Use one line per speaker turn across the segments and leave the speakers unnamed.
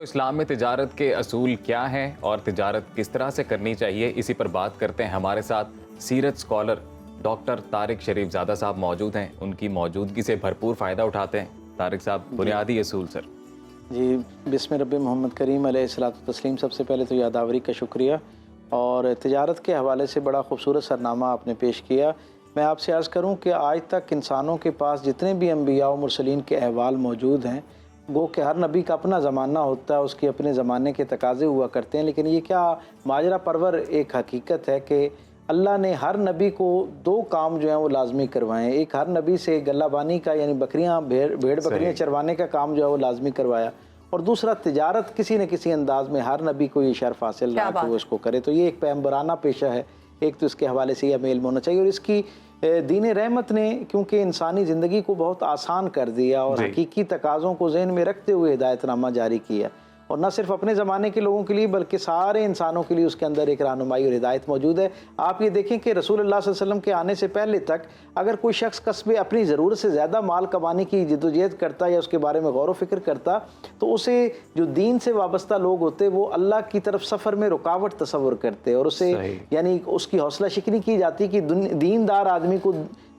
اسلام میں تجارت کے اصول کیا ہیں اور تجارت کس طرح سے کرنی چاہیے، اسی پر بات کرتے ہیں۔ ہمارے ساتھ سیرت اسکالر ڈاکٹر طارق شریف زادہ صاحب موجود ہیں، ان کی موجودگی سے بھرپور فائدہ اٹھاتے ہیں۔ طارق صاحب، بنیادی اصول سر۔
جی، بسم رب محمد کریم علیہ الصلوۃ والتسلیم۔ سب سے پہلے تو یاداوری کا شکریہ، اور تجارت کے حوالے سے بڑا خوبصورت سرنامہ آپ نے پیش کیا۔ میں آپ سے عرض کروں کہ آج تک انسانوں کے پاس جتنے بھی انبیاء و مرسلین کے احوال موجود ہیں، گو کہ ہر نبی کا اپنا زمانہ ہوتا ہے، اس کے اپنے زمانے کے تقاضے ہوا کرتے ہیں، لیکن یہ کیا ماجرا پرور ایک حقیقت ہے کہ اللہ نے ہر نبی کو دو کام جو ہیں وہ لازمی کروائے ہیں۔ ایک، ہر نبی سے غلہ بانی کا یعنی بکریاں بھیڑ بکریاں چروانے کا کام جو ہے وہ لازمی کروایا، اور دوسرا تجارت کسی نہ کسی انداز میں ہر نبی کو یہ شرف حاصل رہا کہ وہ اس کو کرے۔ تو یہ ایک پیغمبرانہ پیشہ ہے، ایک تو اس کے حوالے سے یہ میل ہونا چاہیے، اور اس کی دین رحمت نے کیونکہ انسانی زندگی کو بہت آسان کر دیا اور حقیقی تقاضوں کو ذہن میں رکھتے ہوئے ہدایت نامہ جاری کیا، اور نہ صرف اپنے زمانے کے لوگوں کے لیے بلکہ سارے انسانوں کے لیے اس کے اندر ایک رہنمائی اور ہدایت موجود ہے۔ آپ یہ دیکھیں کہ رسول اللہ صلی اللہ علیہ وسلم کے آنے سے پہلے تک اگر کوئی شخص قصبے اپنی ضرورت سے زیادہ مال کمانے کی جدوجہد کرتا یا اس کے بارے میں غور و فکر کرتا، تو اسے جو دین سے وابستہ لوگ ہوتے وہ اللہ کی طرف سفر میں رکاوٹ تصور کرتے، اور اسے یعنی اس کی حوصلہ شکنی کی جاتی کہ دیندار آدمی کو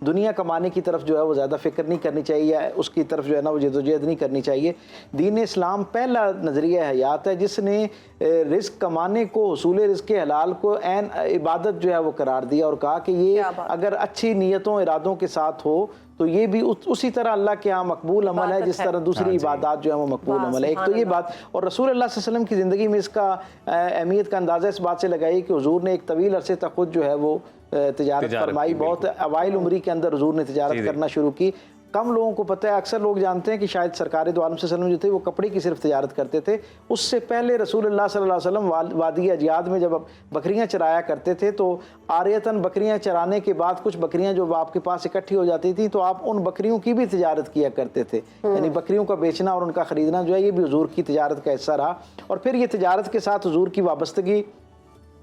دنیا کمانے کی طرف جو ہے وہ زیادہ فکر نہیں کرنی چاہیے، یا اس کی طرف جو ہے نا وہ جدوجہد نہیں کرنی چاہیے۔ دین اسلام پہلا نظریہ حیات ہے جس نے رزق کمانے کو، حصول رزق حلال کو عین عبادت جو ہے وہ قرار دیا، اور کہا کہ یہ اگر اچھی نیتوں ارادوں کے ساتھ ہو تو یہ بھی اسی طرح اللہ کے ہاں مقبول عمل ہے جس طرح دوسری عبادات جو ہے وہ مقبول عمل ہے۔ ایک تو یہ بات، اور رسول اللہ صلی اللہ علیہ وسلم کی زندگی میں اس کا اہمیت کا اندازہ اس بات سے لگائی کہ حضور نے ایک طویل عرصے تک خود جو ہے وہ تجارت فرمائی۔ بہت اوائل عمری کے اندر حضور نے تجارت کرنا شروع کی۔ کم لوگوں کو پتہ ہے، اکثر لوگ جانتے ہیں کہ شاید سرکار دو عالم صلی اللہ علیہ وسلم جو تھے وہ کپڑے کی صرف تجارت کرتے تھے۔ اس سے پہلے رسول اللہ صلی اللہ علیہ وسلم وادی اجیاد میں جب بکریاں چرایا کرتے تھے تو عاریتاً بکریاں چرانے کے بعد کچھ بکریاں جو آپ کے پاس اکٹھی ہو جاتی تھیں تو آپ ان بکریوں کی بھی تجارت کیا کرتے تھے، یعنی بکریوں کا بیچنا اور ان کا خریدنا جو ہے یہ بھی حضور کی تجارت کا حصہ رہا۔ اور پھر یہ تجارت کے ساتھ حضور کی وابستگی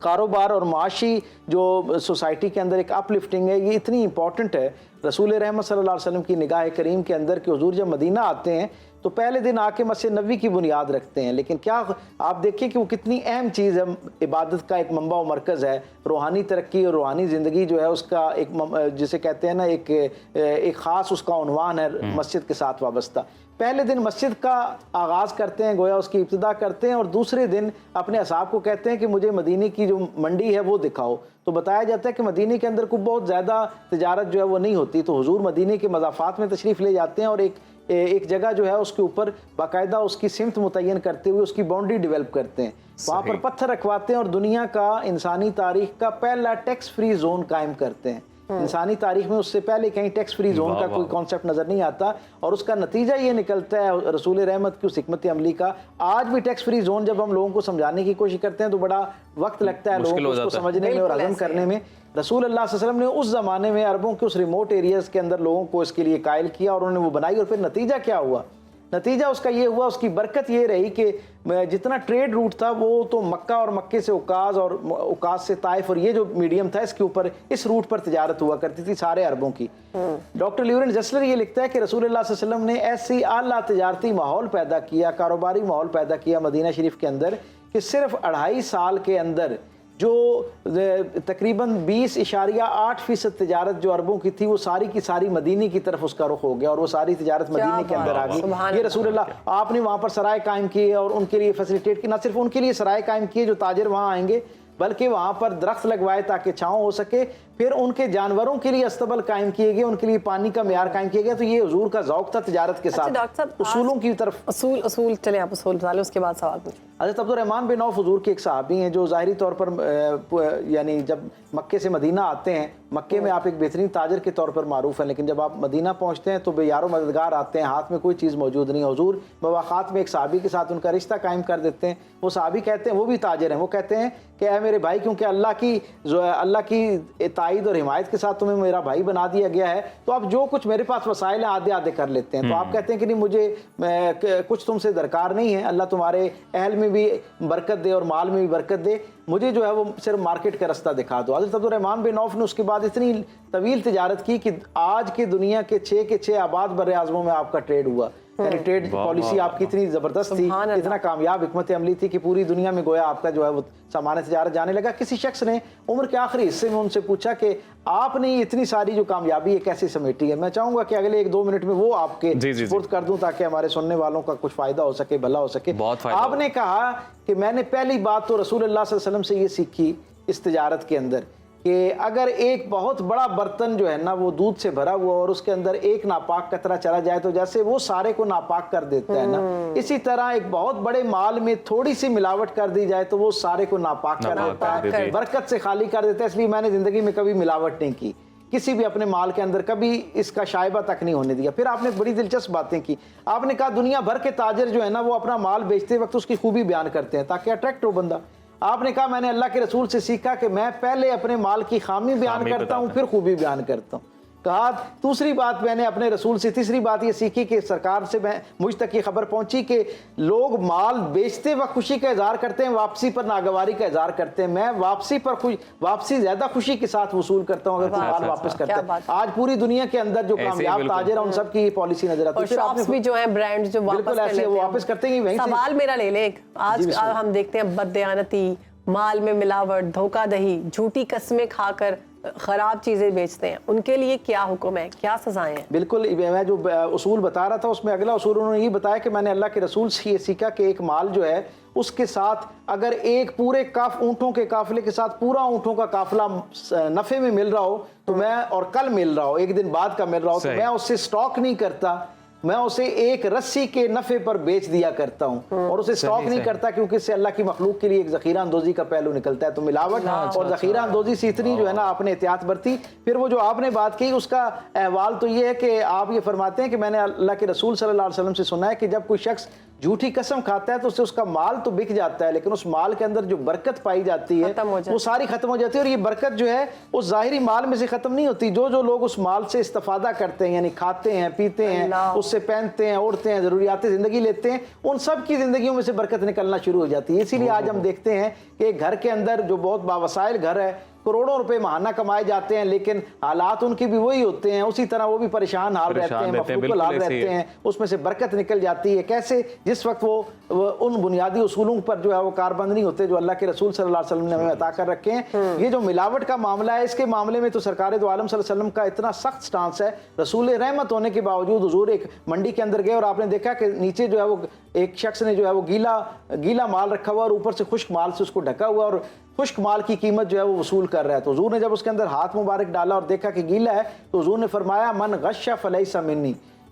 کاروبار اور معاشی جو سوسائٹی کے اندر ایک اپ لفٹنگ ہے، یہ اتنی امپورٹنٹ ہے رسول رحمت صلی اللہ علیہ وسلم کی نگاہ کریم کے اندر کہ حضور جب مدینہ آتے ہیں تو پہلے دن آ کے مسجد نبوی کی بنیاد رکھتے ہیں، لیکن کیا آپ دیکھیں کہ وہ کتنی اہم چیز ہے، عبادت کا ایک منبع و مرکز ہے، روحانی ترقی اور روحانی زندگی جو ہے اس کا ایک جسے کہتے ہیں نا ایک خاص اس کا عنوان ہے مسجد کے ساتھ وابستہ۔ پہلے دن مسجد کا آغاز کرتے ہیں، گویا اس کی ابتدا کرتے ہیں، اور دوسرے دن اپنے اصحاب کو کہتے ہیں کہ مجھے مدینے کی جو منڈی ہے وہ دکھاؤ۔ تو بتایا جاتا ہے کہ مدینے کے اندر کوئی بہت زیادہ تجارت جو ہے وہ نہیں ہوتی، تو حضور مدینے کے مضافات میں تشریف لے جاتے ہیں اور ایک جگہ جو ہے اس کے اوپر باقاعدہ اس کی سمت متعین کرتے ہوئے اس کی باؤنڈری ڈیولپ کرتے ہیں، وہاں پر پتھر رکھواتے ہیں اور دنیا کا انسانی تاریخ کا پہلا ٹیکس فری زون قائم کرتے ہیں۔ انسانی تاریخ میں اس سے پہلے کہیں ٹیکس فری زون کا کوئی کانسیپٹ نظر نہیں آتا، اور اس کا نتیجہ یہ نکلتا ہے رسول رحمت کی اس حکمت عملی کا۔ آج بھی ٹیکس فری زون جب ہم لوگوں کو سمجھانے کی کوشش کرتے ہیں تو بڑا وقت لگتا ہے لوگوں کو اس کو سمجھنے میں اور ہضم کرنے میں۔ رسول اللہ صلی اللہ علیہ وسلم نے اس زمانے میں عربوں کے اس ریموٹ ایریاز کے اندر لوگوں کو اس کے لیے قائل کیا، اور انہوں نے وہ بنائی، اور پھر نتیجہ کیا ہوا؟ نتیجہ اس کا یہ ہوا، اس کی برکت یہ رہی کہ جتنا ٹریڈ روٹ تھا وہ تو مکہ اور مکے سے اوکاز، اور اوکاز سے طائف، اور یہ جو میڈیم تھا اس کے اوپر اس روٹ پر تجارت ہوا کرتی تھی سارے عربوں کی۔ ڈاکٹر لیورنٹ زسلر یہ لکھتا ہے کہ رسول اللہ صلی اللہ علیہ وسلم نے ایسی اعلیٰ تجارتی ماحول پیدا کیا، کاروباری ماحول پیدا کیا مدینہ شریف کے اندر کہ صرف 2.5 سال کے اندر جو تقریباً 20.8% تجارت جو عربوں کی تھی وہ ساری کی ساری مدینے کی طرف اس کا رخ ہو گیا، اور وہ ساری تجارت مدینے کے اندر آ گئی۔ یہ رسول اللہ آپ نے وہاں پر سرائے قائم کیے اور ان کے لیے فیسیلیٹیٹ کی، نہ صرف ان کے لیے سرائے قائم کیے جو تاجر وہاں آئیں گے، بلکہ وہاں پر درخت لگوائے تاکہ چھاؤں ہو سکے، پھر ان کے جانوروں کے لیے استبل قائم کیے گئے، ان کے لیے پانی کا معیار قائم کیا گیا۔ تو یہ حضور کا ذوق تھا تجارت کے ساتھ اصولوں کی طرف۔
اصول چلیں آپ اصول ڈالیں، اس کے بعد سوال پوچھیں۔
حضرت عبد الرحمن بن عوف حضور کے ایک صحابی ہیں جو ظاہری طور پر یعنی جب مکے سے مدینہ آتے ہیں، مکے میں آپ ایک بہترین تاجر کے طور پر معروف ہیں، لیکن جب آپ مدینہ پہنچتے ہیں تو بے یار و مددگار آتے ہیں، ہاتھ میں کوئی چیز موجود نہیں ہے۔ حضور مواقعات میں ایک صحابی کے ساتھ ان کا رشتہ قائم کر دیتے ہیں۔ وہ صحابی کہتے ہیں، وہ بھی تاجر ہیں، وہ کہتے ہیں کہ اے میرے بھائی، کیونکہ اللہ کی تائید اور حمایت کے ساتھ تمہیں میرا بھائی بنا دیا گیا ہے، تو اب جو کچھ میرے پاس وسائل ہیں آدھے آدھے کر لیتے ہیں۔ تو آپ کہتے ہیں کہ نہیں، مجھے کچھ تم سے درکار نہیں ہے، اللہ تمہارے اہل میں بھی برکت دے اور مال میں بھی برکت دے، مجھے جو ہے وہ صرف مارکیٹ کا رستہ دکھا دو۔ حضرت عبد الرحمن بن عوف نے اس کے بعد اتنی طویل تجارت کی کہ آج کی دنیا کے 6 آباد بر اعظموں میں آپ کا ٹریڈ ہوا۔ یعنی ٹریڈ پالیسی آپ کی اتنی زبردست تھی,
سبحان اللہ.
اتنا کامیاب حکمت عملی تھی کہ پوری دنیا میں گویا آپ کا جو ہے وہ سامان تجارت جانے لگا. کسی شخص نے عمر کے آخری حصے میں ان سے پوچھا کہ آپ نے اتنی ساری جو کامیابی ہے کیسے سمیٹی ہے. میں چاہوں گا کہ اگلے 1-2 منٹ میں وہ آپ کے سپرد کر دوں تاکہ ہمارے سننے والوں کا کچھ فائدہ ہو سکے, بھلا ہو سکے. آپ نے کہا کہ میں نے پہلی بات تو رسول اللہ صلی اللہ علیہ وسلم سے یہ سیکھی اس تجارت کے اندر کہ اگر ایک بہت بڑا برتن جو ہے نا وہ دودھ سے بھرا ہوا اور اس کے اندر ایک ناپاک قطرہ چلا جائے تو جیسے وہ سارے کو ناپاک کر دیتا ہے نا, اسی طرح ایک بہت بڑے مال میں تھوڑی سی ملاوٹ کر دی جائے تو وہ سارے کو ناپاک کر دیتا ہے, برکت سے خالی کر دیتا ہے. اس لیے میں نے زندگی میں کبھی ملاوٹ نہیں کی کسی بھی اپنے مال کے اندر, کبھی اس کا شائبہ تک نہیں ہونے دیا. پھر آپ نے بڑی دلچسپ باتیں کی. آپ نے کہا دنیا بھر کے تاجر جو ہے نا وہ اپنا مال بیچتے وقت اس کی خوبی بیان کرتے ہیں تاکہ اٹریکٹ ہو بندہ. آپ نے کہا میں نے اللہ کے رسول سے سیکھا کہ میں پہلے اپنے مال کی خامی بیان کرتا ہوں پھر خوبی بیان کرتا ہوں. کہا دوسری بات میں نے اپنے رسول سے, تیسری بات یہ سیکھی کہ سرکار سے مجھ تک یہ خبر پہنچی کہ لوگ مال بیچتے وقت خوشی کا اظہار کرتے ہیں, واپسی پر ناگواری کا اظہار کرتے ہیں. میں واپسی زیادہ خوشی کے ساتھ وصول کرتا ہوں اگر کوئی مال واپس کرتا ہے. آج پوری دنیا کے اندر جو کامیاب تاجر ہیں ان سب کی یہ پالیسی نظر آتی ہے.
شاپس بھی جو ہیں برانڈ جو
واپس کرتے ہیں.
سوال میرا لے لیں, آج ہم دیکھتے ہیں بددیانتی, مال میں ملاوٹ, دھوکہ دہی, جھوٹی قسمیں کھا کر خراب چیزیں بیچتے ہیں, ان کے لیے کیا حکم ہے, کیا سزائیں ہیں؟
بالکل, میں جو اصول بتا رہا تھا اس میں اگلا اصول انہوں نے یہ بتایا کہ میں نے اللہ کے رسول سے یہ سیکھا کہ ایک مال جو ہے اس کے ساتھ اگر ایک پورے اونٹوں کے قافلے کے ساتھ پورا اونٹوں کا قافلہ نفع میں مل رہا ہو تو میں, اور کل مل رہا ہو, ایک دن بعد کا مل رہا ہو, تو میں اس سے سٹاک نہیں کرتا, میں اسے ایک رسی کے نفع پر بیچ دیا کرتا ہوں اور اسے سٹاک نہیں کرتا کیونکہ اس سے اللہ کی مخلوق کے لیے ایک ذخیرہ اندوزی کا پہلو نکلتا ہے. تو ملاوٹ اور ذخیرہ اندوزی سے اتنی جو ہے نا آپ نے احتیاط برتی. پھر وہ جو آپ نے بات کی اس کا احوال تو یہ ہے کہ آپ یہ فرماتے ہیں کہ میں نے اللہ کے رسول صلی اللہ علیہ وسلم سے سنا ہے کہ جب کوئی شخص جھوٹی قسم کھاتا ہے تو اس کا مال تو بک جاتا ہے لیکن اس مال کے اندر جو برکت پائی جاتی ہے وہ ساری ختم ہو جاتی ہے. اور یہ برکت جو ہے اس ظاہری مال میں سے ختم نہیں ہوتی. جو لوگ اس مال سے استفادہ کرتے ہیں یعنی کھاتے ہیں, پیتے ہیں, اس سے پہنتے ہیں, اوڑھتے ہیں, ضروریات زندگی لیتے ہیں, ان سب کی زندگیوں میں سے برکت نکلنا شروع ہو جاتی ہے. اسی لیے آج ہم دیکھتے ہیں کہ ایک گھر کے اندر جو بہت باوسائل گھر ہے, کروڑوں روپے ماہانہ کمائے جاتے ہیں لیکن حالات ان کے بھی وہی ہوتے ہیں, اسی طرح وہ بھی پریشان حال رہتے ہیں, مفلوق الحال رہتے ہیں, اس میں سے برکت نکل جاتی ہے. کیسے؟ جس وقت وہ ان بنیادی اصولوں پر جو ہے وہ کاربند نہیں ہوتے جو اللہ کے رسول صلی اللہ علیہ وسلم نے ہمیں عطا کر رکھے ہیں. یہ جو ملاوٹ کا معاملہ ہے اس کے معاملے میں تو سرکار دو عالم صلی اللہ علیہ وسلم کا اتنا سخت سٹانس ہے. رسول رحمت ہونے کے باوجود حضور ایک منڈی کے اندر گئے اور آپ نے دیکھا کہ نیچے جو ہے وہ ایک شخص نے جو ہے وہ گیلا مال رکھا ہوا اور اوپر سے خشک مال سے اس کو ڈھکا ہوا اور خشک مال کی قیمت جو ہے وہ وصول کر رہا ہے. تو حضور نے جب اس کے اندر ہاتھ مبارک ڈالا اور دیکھا کہ گیلا ہے تو حضور نے فرمایا من غش فلیس منی,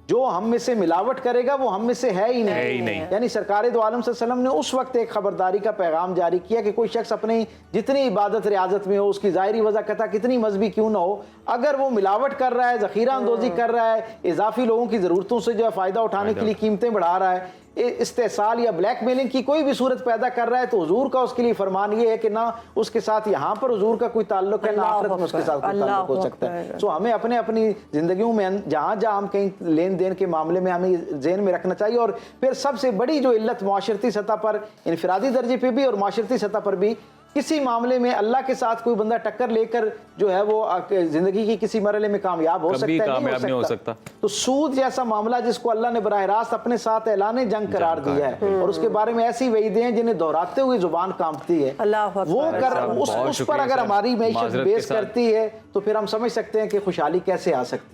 جو ہم میں سے ملاوٹ کرے گا وہ ہم میں سے ہے ہی نہیں. یعنی سرکار دو عالم صلی اللہ علیہ وسلم نے اس وقت ایک خبرداری کا پیغام جاری کیا کہ کوئی شخص اپنی جتنی عبادت ریاضت میں ہو, اس کی ظاہری وضاحت کتنی مذہبی کیوں نہ ہو, اگر وہ ملاوٹ کر رہا ہے, ذخیرہ اندوزی کر رہا ہے, اضافی لوگوں کی ضرورتوں سے جو ہے فائدہ اٹھانے کے لیے قیمتیں بڑھا رہا ہے, استحصال یا بلیک میلنگ کی کوئی بھی صورت پیدا کر رہا ہے, تو حضور کا اس کے لیے فرمان یہ ہے کہ نہ اس کے ساتھ یہاں پر حضور کا کوئی تعلق ہے نہ آخرت میں اس کے ساتھ کوئی تعلق ہو سکتا ہے. سو ہمیں اپنی زندگیوں میں جہاں ہم کہیں لین دین کے معاملے میں ہمیں ذہن میں رکھنا چاہیے. اور پھر سب سے بڑی جو علت معاشرتی سطح پر, انفرادی درجے پہ بھی اور معاشرتی سطح پر بھی, کسی معاملے میں اللہ کے ساتھ کوئی بندہ ٹکر لے کر جو ہے وہ زندگی کی کسی مرحلے میں کامیاب ہو سکتا ہے, نہیں ہو سکتا. تو سود جیسا معاملہ جس کو اللہ نے براہ راست اپنے ساتھ اعلان جنگ قرار دیا ہے اور اس کے بارے میں ایسی وعیدیں ہیں جنہیں دہراتے ہوئے زبان کانپتی ہے, وہ اس پر اگر ہماری معیشت بیس کرتی ہے تو پھر ہم سمجھ سکتے ہیں کہ خوشحالی کیسے آ سکتی ہے.